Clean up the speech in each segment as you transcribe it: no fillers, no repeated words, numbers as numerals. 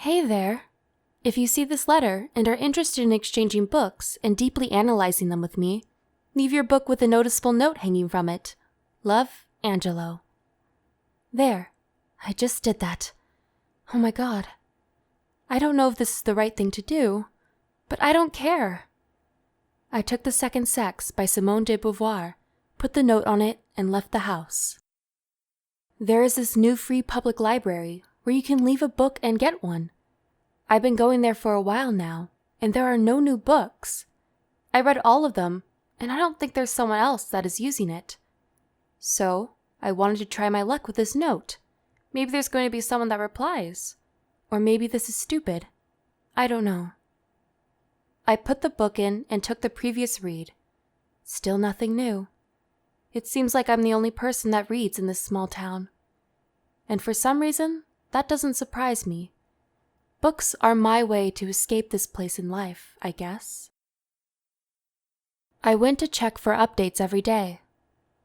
Hey there. If you see this letter and are interested in exchanging books and deeply analyzing them with me, leave your book with a noticeable note hanging from it. Love, Angelo. There. I just did that. Oh my God. I don't know if this is the right thing to do, but I don't care. I took The Second Sex by Simone de Beauvoir, put the note on it, and left the house. There is this new free public library where you can leave a book and get one. I've been going there for a while now, and there are no new books. I read all of them, and I don't think there's someone else that is using it. So, I wanted to try my luck with this note. Maybe there's going to be someone that replies. Or maybe this is stupid. I don't know. I put the book in and took the previous read. Still nothing new. It seems like I'm the only person that reads in this small town. And for some reason, that doesn't surprise me. Books are my way to escape this place in life, I guess. I went to check for updates every day.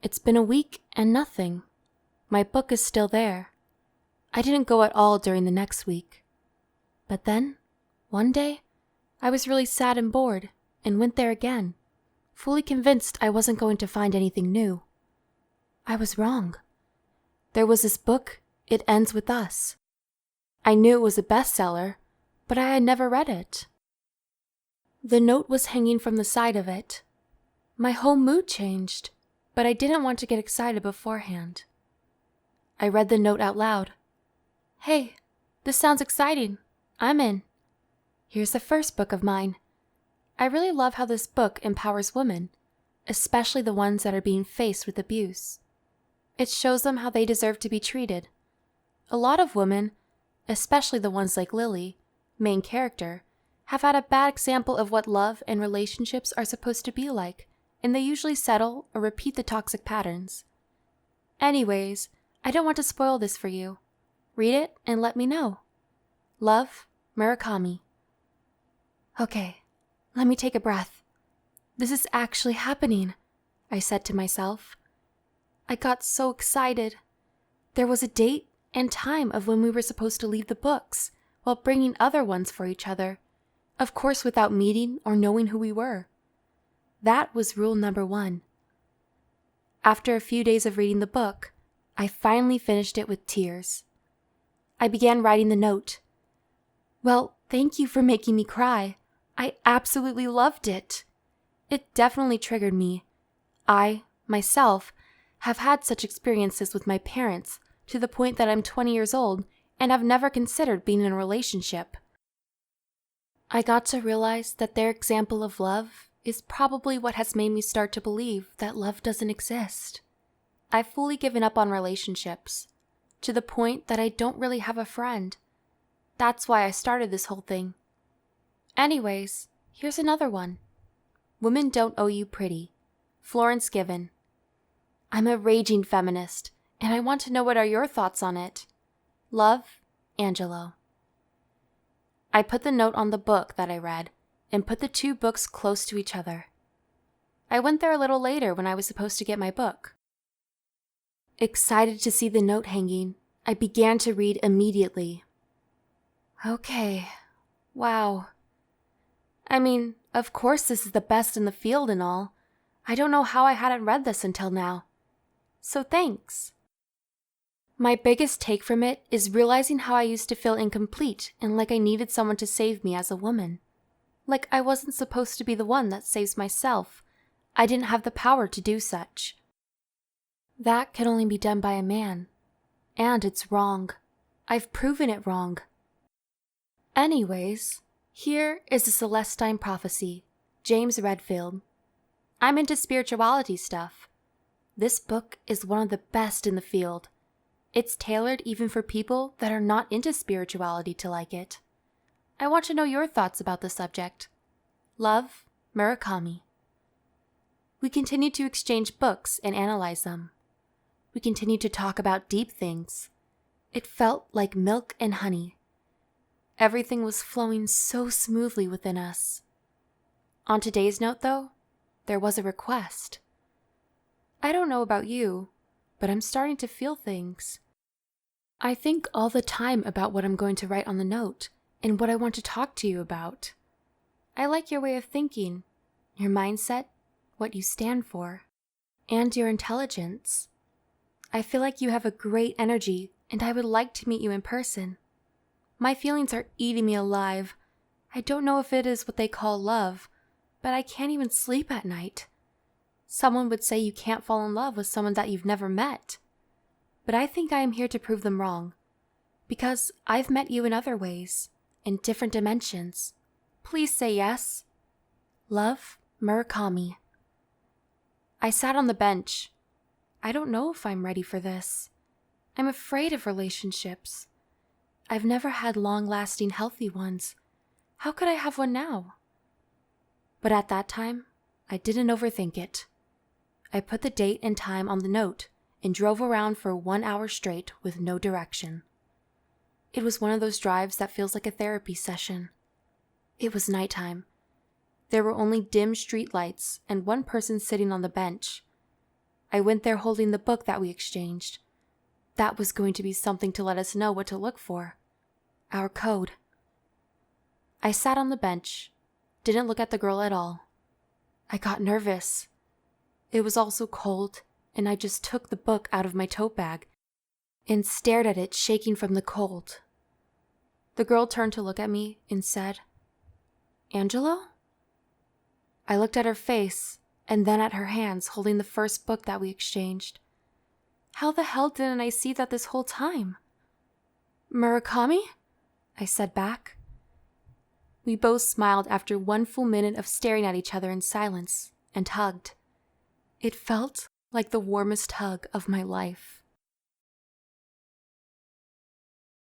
It's been a week and nothing. My book is still there. I didn't go at all during the next week. But then, one day, I was really sad and bored and went there again, fully convinced I wasn't going to find anything new. I was wrong. There was this book, It Ends With Us. I knew it was a bestseller, but I had never read it. The note was hanging from the side of it. My whole mood changed, but I didn't want to get excited beforehand. I read the note out loud. Hey, this sounds exciting. I'm in. Here's the first book of mine. I really love how this book empowers women, especially the ones that are being faced with abuse. It shows them how they deserve to be treated. A lot of women, especially the ones like Lily, main character, have had a bad example of what love and relationships are supposed to be like, and they usually settle or repeat the toxic patterns. Anyways, I don't want to spoil this for you. Read it and let me know. Love, Murakami. Okay, let me take a breath. This is actually happening, I said to myself. I got so excited. There was a date and time of when we were supposed to leave the books, while bringing other ones for each other, of course without meeting or knowing who we were. That was rule number 1. After a few days of reading the book, I finally finished it with tears. I began writing the note. Well, thank you for making me cry. I absolutely loved it. It definitely triggered me. I, myself, have had such experiences with my parents to the point that I'm 20 years old and have never considered being in a relationship. I got to realize that their example of love is probably what has made me start to believe that love doesn't exist. I've fully given up on relationships, to the point that I don't really have a friend. That's why I started this whole thing. Anyways, here's another one. Women Don't Owe You Pretty. Florence Given. I'm a raging feminist, and I want to know what are your thoughts on it. Love, Angelo. I put the note on the book that I read and put the 2 books close to each other. I went there a little later when I was supposed to get my book. Excited to see the note hanging, I began to read immediately. Okay, wow. I mean, of course this is the best in the field and all. I don't know how I hadn't read this until now. So thanks. My biggest take from it is realizing how I used to feel incomplete and like I needed someone to save me as a woman. Like I wasn't supposed to be the one that saves myself. I didn't have the power to do such. That can only be done by a man. And it's wrong. I've proven it wrong. Anyways, here is the Celestine Prophecy, James Redfield. I'm into spirituality stuff. This book is one of the best in the field. It's tailored even for people that are not into spirituality to like it. I want to know your thoughts about the subject. Love, Murakami. We continued to exchange books and analyze them. We continued to talk about deep things. It felt like milk and honey. Everything was flowing so smoothly within us. On today's note, though, there was a request. I don't know about you, but I'm starting to feel things. I think all the time about what I'm going to write on the note and what I want to talk to you about. I like your way of thinking, your mindset, what you stand for, and your intelligence. I feel like you have a great energy, and I would like to meet you in person. My feelings are eating me alive. I don't know if it is what they call love, but I can't even sleep at night. Someone would say you can't fall in love with someone that you've never met. But I think I am here to prove them wrong, because I've met you in other ways, in different dimensions. Please say yes. Love, Murakami. I sat on the bench. I don't know if I'm ready for this. I'm afraid of relationships. I've never had long-lasting, healthy ones. How could I have one now? But at that time, I didn't overthink it. I put the date and time on the note and drove around for 1 hour straight with no direction. It was one of those drives that feels like a therapy session. It was nighttime. There were only dim street lights and one person sitting on the bench. I went there holding the book that we exchanged. That was going to be something to let us know what to look for. Our code. I sat on the bench, didn't look at the girl at all. I got nervous. It was also cold, and I just took the book out of my tote bag and stared at it, shaking from the cold. The girl turned to look at me and said, "Angelo?" I looked at her face and then at her hands holding the first book that we exchanged. How the hell didn't I see that this whole time? "Murakami?" I said back. We both smiled after 1 full minute of staring at each other in silence and hugged. It felt like the warmest hug of my life.